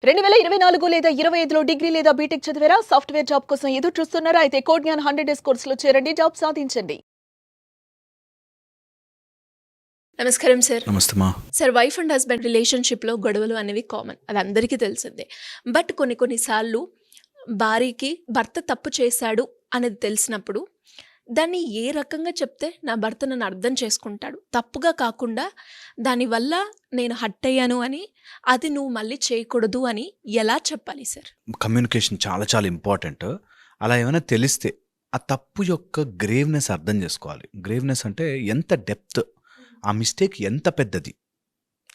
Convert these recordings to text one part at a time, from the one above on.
2024 లేదా 25లో డిగ్రీ లేదా బీటెక్ చదివారా? సాఫ్ట్‌వేర్ జాబ్ కోసం ఎదురు చూస్తున్నారా? అయితే కోడ్ జ్ఞాన్ 100 డేస్ కోర్సులో చేరండి. జాబ్ సాధించండి. నమస్కారం సార్. నమస్తే మా. సార్, వైఫ్ అండ్ హస్బెండ్ రిలేషన్‌షిప్‌లో గొడవలు అనేవి కామన్. అది అందరికీ తెలిసిందే. బట్ కొన్ని సార్లు భార్యకి భర్త తప్పు చేశాడు అనేది తెలిసినప్పుడు దాన్ని ఏ రకంగా చెప్తే నా భర్త నన్ను అర్థం చేసుకుంటాడు, తప్పుగా కాకుండా దానివల్ల నేను హర్ట్ అయ్యాను అని, అది నువ్వు మళ్ళీ చేయకూడదు అని ఎలా చెప్పాలి సార్? కమ్యూనికేషన్ చాలా చాలా ఇంపార్టెంట్. అలా ఏమైనా తెలిస్తే ఆ తప్పు యొక్క గ్రేవ్నెస్ అర్థం చేసుకోవాలి. గ్రేవ్నెస్ అంటే ఎంత డెప్త్, ఆ మిస్టేక్ ఎంత పెద్దది.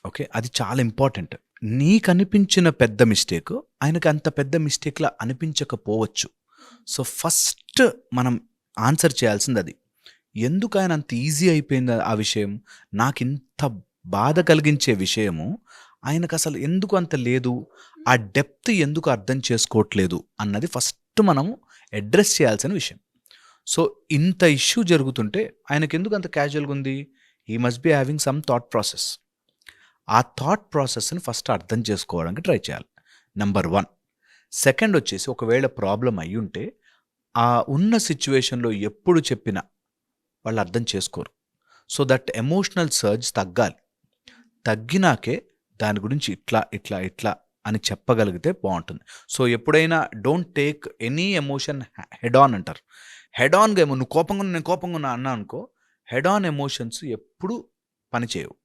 ఓకే, అది చాలా ఇంపార్టెంట్. నీకు అనిపించిన పెద్ద మిస్టేక్ ఆయనకు అంత పెద్ద మిస్టేక్లా అనిపించకపోవచ్చు. సో ఫస్ట్ మనం ఆన్సర్ చేయాల్సింది అది. ఎందుకు ఆయన అంత ఈజీ అయిపోయింది ఆ విషయం, నాకు ఇంత బాధ కలిగించే విషయము ఆయనకు అసలు ఎందుకు అంత లేదు, ఆ డెప్త్ ఎందుకు అర్థం చేసుకోవట్లేదు అన్నది ఫస్ట్ మనం అడ్రస్ చేయాల్సిన విషయం. సో ఇంత ఇష్యూ జరుగుతుంటే ఆయనకు ఎందుకు అంత క్యాజువల్గా ఉంది, he must be having some thought process. ఆ థాట్ ప్రాసెస్ని ఫస్ట్ అర్థం చేసుకోవడానికి ట్రై చేయాలి, నెంబర్ 1. సెకండ్ వచ్చేసి, ఒకవేళ ప్రాబ్లం అయ్యి ఉంటే ఆ ఉన్న సిచ్యువేషన్లో ఎప్పుడు చెప్పినా వాళ్ళు అర్థం చేసుకోరు. సో దట్ ఎమోషనల్ సర్జ్ తగ్గాలి. తగ్గినాకే దాని గురించి ఇట్లా ఇట్లా ఇట్లా అని చెప్పగలిగితే బాగుంటుంది. సో ఎప్పుడైనా don't take any emotion head on అంటారు. హెడ్ ఆన్గా ఏమో నువ్వు కోపంగా ఉన్నా, నేను కోపంగా ఉన్నా అన్నా అనుకో, హెడ్ ఆన్ ఎమోషన్స్ ఎప్పుడు పనిచేయవు.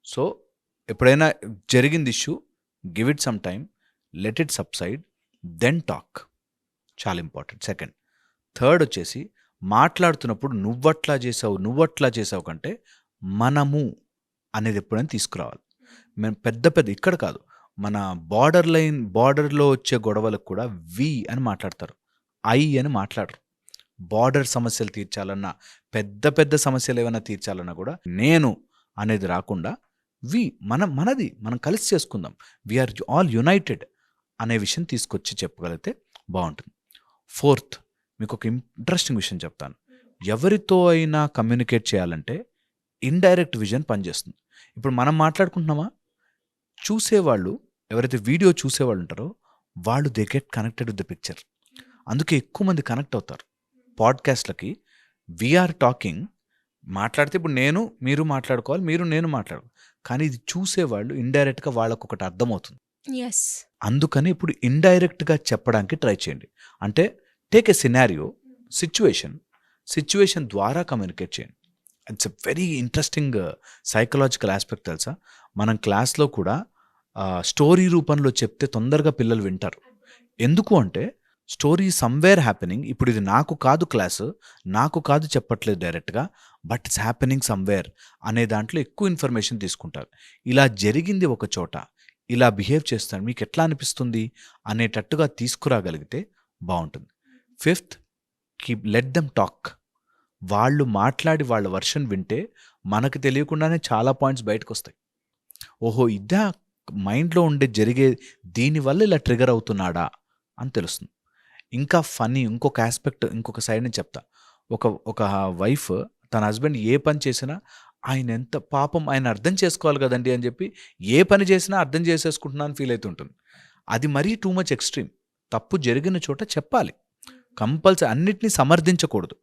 సో ఎప్పుడైనా జరిగింది issue, give it some time, let it subside, then talk. చాలా ఇంపార్టెంట్. సెకండ్. థర్డ్ వచ్చేసి, మాట్లాడుతున్నప్పుడు నువ్వట్లా చేసావు కంటే మనము అనేది ఎప్పుడైనా తీసుకురావాలి. మేము పెద్ద ఇక్కడ కాదు, మన బార్డర్లో వచ్చే గొడవలకు కూడా వి అని మాట్లాడతారు, ఐ అని మాట్లాడరు. బార్డర్ సమస్యలు తీర్చాలన్నా, పెద్ద సమస్యలు ఏమైనా తీర్చాలన్నా కూడా నేను అనేది రాకుండా వి, మనది మనం కలిసి చేసుకుందాం, వీఆర్ ఆల్ యునైటెడ్ అనే విషయం తీసుకొచ్చి చెప్పగలిగితే బాగుంటుంది. ఫోర్త్, మీకు ఒక ఇంట్రెస్టింగ్ విషయం చెప్తాను. ఎవరితో అయినా కమ్యూనికేట్ చేయాలంటే ఇండైరెక్ట్ విజన్ పనిచేస్తుంది. ఇప్పుడు మనం మాట్లాడుకుంటున్నామా, చూసేవాళ్ళు ఎవరైతే వీడియో చూసేవాళ్ళు ఉంటారో వాళ్ళు they get connected with the picture. అందుకే ఎక్కువ మంది కనెక్ట్ అవుతారు పాడ్కాస్ట్లకి. వీఆర్ టాకింగ్, మాట్లాడితే ఇప్పుడు మీరు మాట్లాడుకోవాలి, నేను మాట్లాడుకోవాలి, కానీ ఇది చూసేవాళ్ళు ఇండైరెక్ట్గా వాళ్ళకు ఒకటి అర్థమవుతుంది. అందుకని ఇప్పుడు ఇండైరెక్ట్గా చెప్పడానికి ట్రై చేయండి. అంటే టేక్ ఎ సినారియో, సిచ్యువేషన్ ద్వారా కమ్యూనికేట్ చేయండి. It's a very interesting psychological aspect తెలుసా. మనం క్లాస్లో కూడా స్టోరీ రూపంలో చెప్తే తొందరగా పిల్లలు వింటారు. ఎందుకు అంటే స్టోరీ సమ్వేర్ హ్యాపెనింగ్. ఇప్పుడు ఇది నాకు కాదు క్లాసు, నాకు కాదు చెప్పట్లేదు డైరెక్ట్గా, బట్ ఇట్స్ హ్యాపెనింగ్ సమ్వేర్ అనే దాంట్లో ఎక్కువ ఇన్ఫర్మేషన్ తీసుకుంటారు. ఇలా జరిగింది ఒక చోట, ఇలా బిహేవ్ చేస్తాను, మీకు ఎట్లా అనిపిస్తుంది అనేటట్టుగా తీసుకురాగలిగితే బాగుంటుంది. Fifth, let them talk. వాళ్ళు మాట్లాడి వాళ్ళ వర్షన్ వింటే మనకు తెలియకుండానే చాలా పాయింట్స్ బయటకు వస్తాయి. ఓహో, ఇదా మైండ్లో జరిగే, దీనివల్ల ఇలా ట్రిగర్ అవుతున్నాడా అని తెలుస్తుంది. ఇంకా ఫన్నీ ఇంకొక ఆస్పెక్ట్, ఇంకొక సైడ్ నుంచి చెప్తా. ఒక వైఫ్ తన హస్బెండ్ ఏ పని చేసినా ఆయన ఎంత పాపం, ఆయన అర్థం చేసుకోవాలి కదండి అని చెప్పి ఏ పని చేసినా అర్థం చేసేసుకుంటున్నా అని ఫీల్ అవుతుంటుంది. అది మరీ టూ మచ్ ఎక్స్ట్రీమ్. తప్పు జరిగిన చోట చెప్పాలి, కంపల్సరీ. అన్నిటినీ సమర్థించకూడదు,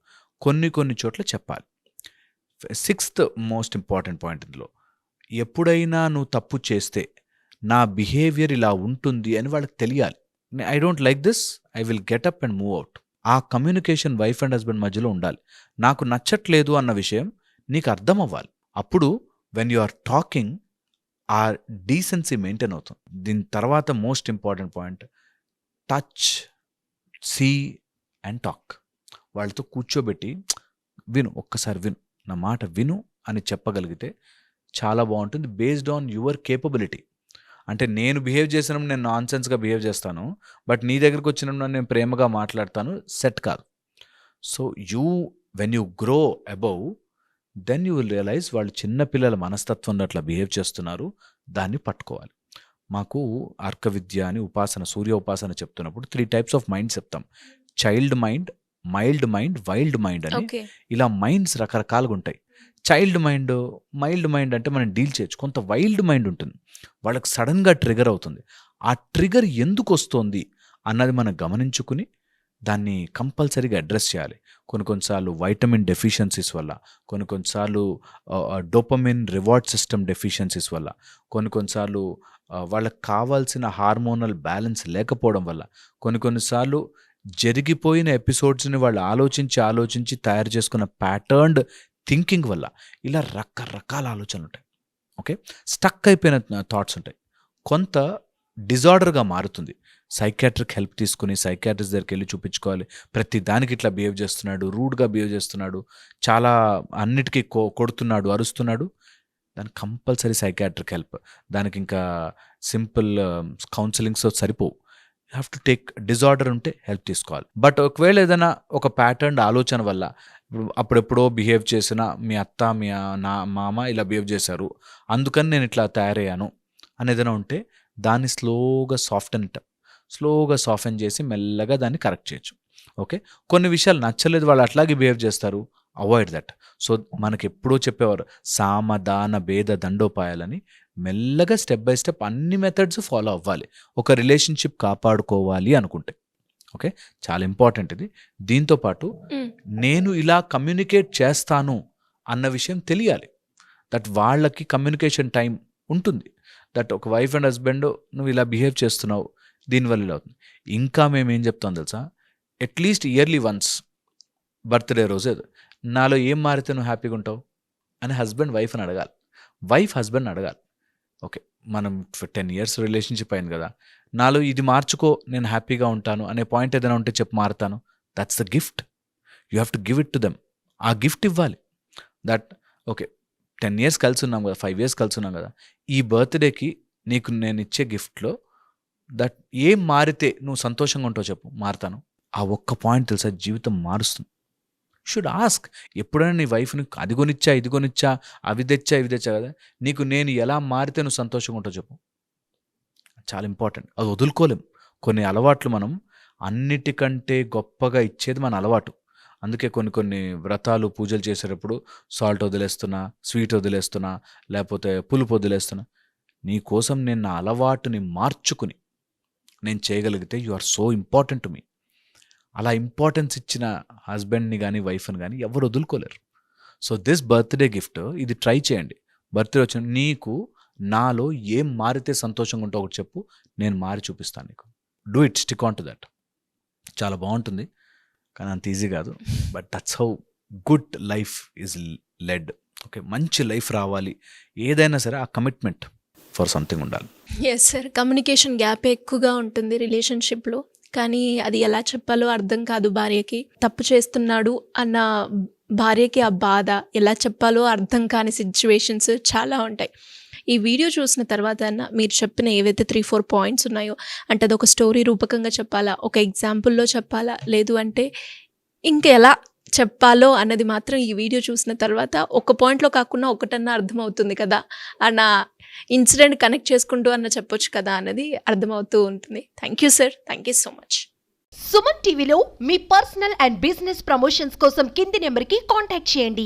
కొన్ని చోట్ల చెప్పాలి. సిక్స్త్ మోస్ట్ ఇంపార్టెంట్ పాయింట్ ఇందులో, ఎప్పుడైనా నువ్వు తప్పు చేస్తే నా బిహేవియర్ ఇలా ఉంటుంది అని వాళ్ళకి తెలియాలి. I don't like this, I will get up and move out. ఆ కమ్యూనికేషన్ వైఫ్ అండ్ హస్బెండ్ మధ్యలో ఉండాలి. నాకు నచ్చట్లేదు అన్న విషయం నీకు అర్థం అవ్వాలి. అప్పుడు వెన్ యు ఆర్ టాకింగ్, ఆ డీసెన్సీ మెయింటైన్ అవుతుంది. దీని తర్వాత most important point, touch, see and talk. వాళ్ళతో కూర్చోబెట్టి ఒక్కసారి విను, నా మాట విను అని చెప్పగలిగితే చాలా బాగుంటుంది. Based on your capability. అంటే నేను బిహేవ్ చేసినప్పుడు నేను నాన్ సెన్స్గా బిహేవ్ చేస్తాను, బట్ నీ దగ్గరకు వచ్చినప్పుడు నేను ప్రేమగా మాట్లాడతాను, సెట్ కాదు. So when you grow above, then you will realise వాళ్ళు చిన్నపిల్లల మనస్తత్వంలో అట్లా బిహేవ్ చేస్తున్నారు, దాన్ని పట్టుకోవాలి. మాకు అర్క విద్య అని ఉపాసన, సూర్య ఉపాసన చెప్తున్నప్పుడు 3 types ఆఫ్ మైండ్స్ చెప్తాం. Child mind, mild mind, wild mind అని. ఇలా మైండ్స్ రకరకాలుగా ఉంటాయి. చైల్డ్ మైల్డ్ మైండ్ అంటే మనం డీల్ చేయొచ్చు. కొంత వైల్డ్ మైండ్ ఉంటుంది, వాళ్ళకి సడన్గా ట్రిగర్ అవుతుంది. ఆ ట్రిగర్ ఎందుకు వస్తోంది అన్నది మనం గమనించుకుని దాన్ని కంపల్సరీగా అడ్రస్ చేయాలి. కొన్నిసార్లు వైటమిన్ డెఫిషియన్సీస్ వల్ల, కొన్నిసార్లు డోపమిన్ రివార్డ్ సిస్టమ్ డెఫిషియన్సీస్ వల్ల, కొన్నిసార్లు వాళ్ళకి కావాల్సిన హార్మోనల్ బ్యాలెన్స్ లేకపోవడం వల్ల, కొన్నిసార్లు జరిగిపోయిన ఎపిసోడ్స్ని వాళ్ళు ఆలోచించి తయారు చేసుకున్న ప్యాటర్న్డ్ థింకింగ్ వల్ల ఇలా రకరకాల ఆలోచనలు ఉంటాయి. ఓకే, స్టక్ అయిపోయిన థాట్స్ ఉంటాయి. కొంత డిజార్డర్గా మారుతుంది. సైకాట్రిక్ హెల్ప్ తీసుకుని సైకాట్రిస్ట్ దగ్గరికి వెళ్ళి చూపించుకోవాలి. ప్రతి దానికి ఇట్లా బిహేవ్ చేస్తున్నాడు, రూడ్గా బిహేవ్ చేస్తున్నాడు, చాలా అన్నిటికీ కొడుతున్నాడు, అరుస్తున్నాడు, దానికి కంపల్సరీ సైకాట్రిక్ హెల్ప్. దానికి ఇంకా సింపుల్ కౌన్సిలింగ్స్ సరిపోవు. You have to take disorder ఉంటే హెల్ప్ తీసుకోవాలి. బట్ ఒకవేళ ఏదైనా ఒక ప్యాటర్న్ ఆలోచన వల్ల అప్పుడెప్పుడో బిహేవ్ చేసిన మీ అత్త మీ మామ ఇలా బిహేవ్ చేశారు, అందుకని నేను ఇట్లా తయారయ్యాను అనేదైనా ఉంటే దాన్ని స్లోగా సాఫెన్ చేసి మెల్లగా దాన్ని కరెక్ట్ చేయొచ్చు. ఓకే, కొన్ని విషయాలు నచ్చలేదు, వాళ్ళు అట్లాగే బిహేవ్ చేస్తారు, అవాయిడ్ దట్. సో మనకి ఎప్పుడో చెప్పేవారు సామదాన భేద దండోపాయాలని. మెల్లగా స్టెప్ బై స్టెప్ అన్ని మెథడ్స్ ఫాలో అవ్వాలి ఒక రిలేషన్షిప్ కాపాడుకోవాలి అనుకుంటే. ఓకే, చాలా ఇంపార్టెంట్ ఇది. దీంతోపాటు నేను ఇలా కమ్యూనికేట్ చేస్తాను అన్న విషయం తెలియాలి. దట్ వాళ్ళకి కమ్యూనికేషన్ టైం ఉంటుంది. దట్ ఒక వైఫ్ అండ్ హస్బెండ్ నువ్వు ఇలా బిహేవ్ చేస్తున్నావు, దీనివల్ల ఇలా అవుతుంది. ఇంకా మేము ఏం చెప్తాం తెలుసా, అట్లీస్ట్ ఇయర్లీ వన్స్ బర్త్డే రోజు నాలో ఏం మారితే నువ్వు హ్యాపీగా ఉంటావు అని హస్బెండ్ వైఫ్ని అడగాలి, వైఫ్ హస్బెండ్ని అడగాలి. ఓకే, మనం 10 years రిలేషన్షిప్ అయింది కదా, నాలో ఇది మార్చుకో నేను హ్యాపీగా ఉంటాను అనే పాయింట్ ఏదైనా ఉంటే చెప్పు, మారుతాను. That's the gift. You have to give it to them. ఆ గిఫ్ట్ ఇవ్వాలి. దట్ ఓకే 10 years కలిసి ఉన్నాం కదా, 5 years కలిసి ఉన్నాం కదా, ఈ బర్త్డేకి నీకు నేను ఇచ్చే గిఫ్ట్లో దట్ ఏం మారితే నువ్వు సంతోషంగా ఉంటావు చెప్పు, మారుతాను. ఆ ఒక్క పాయింట్ తెలుసా జీవితం మారుస్తుంది. Should ask. ఎప్పుడైనా నీ వైఫ్ని అది కొనిచ్చా ఇది కొనిచ్చా అవి తెచ్చా ఇవి తెచ్చా కదా, నీకు నేను ఎలా మారితే నువ్వు సంతోషంగా ఉంటావు చెప్పు. చాలా ఇంపార్టెంట్. అది వదులుకోలేం. కొన్ని అలవాట్లు మనం అన్నిటికంటే గొప్పగా ఇచ్చేది మన అలవాటు. అందుకే కొన్ని వ్రతాలు పూజలు చేసేటప్పుడు సాల్ట్ వదిలేస్తున్నా, స్వీట్ వదిలేస్తున్నా, లేకపోతే పులుపు వదిలేస్తున్నా. నీ కోసం నేను నా అలవాటుని మార్చుకుని నేను చేయగలిగితే you are so important to me. అలా ఇంపార్టెన్స్ ఇచ్చిన హస్బెండ్ని కానీ వైఫ్ని కానీ ఎవరు వదులుకోలేరు. సో దిస్ బర్త్డే గిఫ్ట్ ఇది ట్రై చేయండి. బర్త్డే వచ్చిన నీకు నాలో ఏం మారితే సంతోషంగా ఉంటావు ఒకటి చెప్పు, నేను మారి చూపిస్తాను నీకు. Do it, stick on to that. చాలా బాగుంటుంది, కానీ అంత ఈజీ కాదు. But that's how good life is led. Okay, మంచి లైఫ్ రావాలి ఏదైనా సరే ఆ కమిట్మెంట్ ఫర్ సంథింగ్ ఉండాలి. ఎస్ సార్, కమ్యూనికేషన్ గ్యాప్ ఎక్కువగా ఉంటుంది రిలేషన్షిప్లో. కానీ అది ఎలా చెప్పాలో అర్థం కాదు భార్యకి. తప్పు చేస్తున్నాడు అన్న భార్యకి ఆ బాధ ఎలా చెప్పాలో అర్థం కాని సిచ్యువేషన్స్ చాలా ఉంటాయి. ఈ వీడియో చూసిన తర్వాత మీరు చెప్పిన ఏవైతే 3-4 పాయింట్స్ ఉన్నాయో, అంటే అదొక స్టోరీ రూపకంగా చెప్పాలా, ఒక ఎగ్జాంపుల్లో చెప్పాలా, లేదు అంటే ఇంకెలా చెప్పాలో అన్నది మాత్రం ఈ వీడియో చూసిన తర్వాత ఒక పాయింట్లో కాకుండా ఒకటన్నా అర్థమవుతుంది కదా అన్న ఇన్సిడెంట్ కనెక్ట్ చేసుకుంటూ చెప్పొచ్చు కదా అన్నది అర్థమవుతూ ఉంటుంది. Thank you sir, thank you so much. Suman టీవీలో మీ పర్సనల్ అండ్ బిజినెస్ ప్రమోషన్స్ కోసం కింది నెంబర్కి కాంటాక్ట్ చేయండి.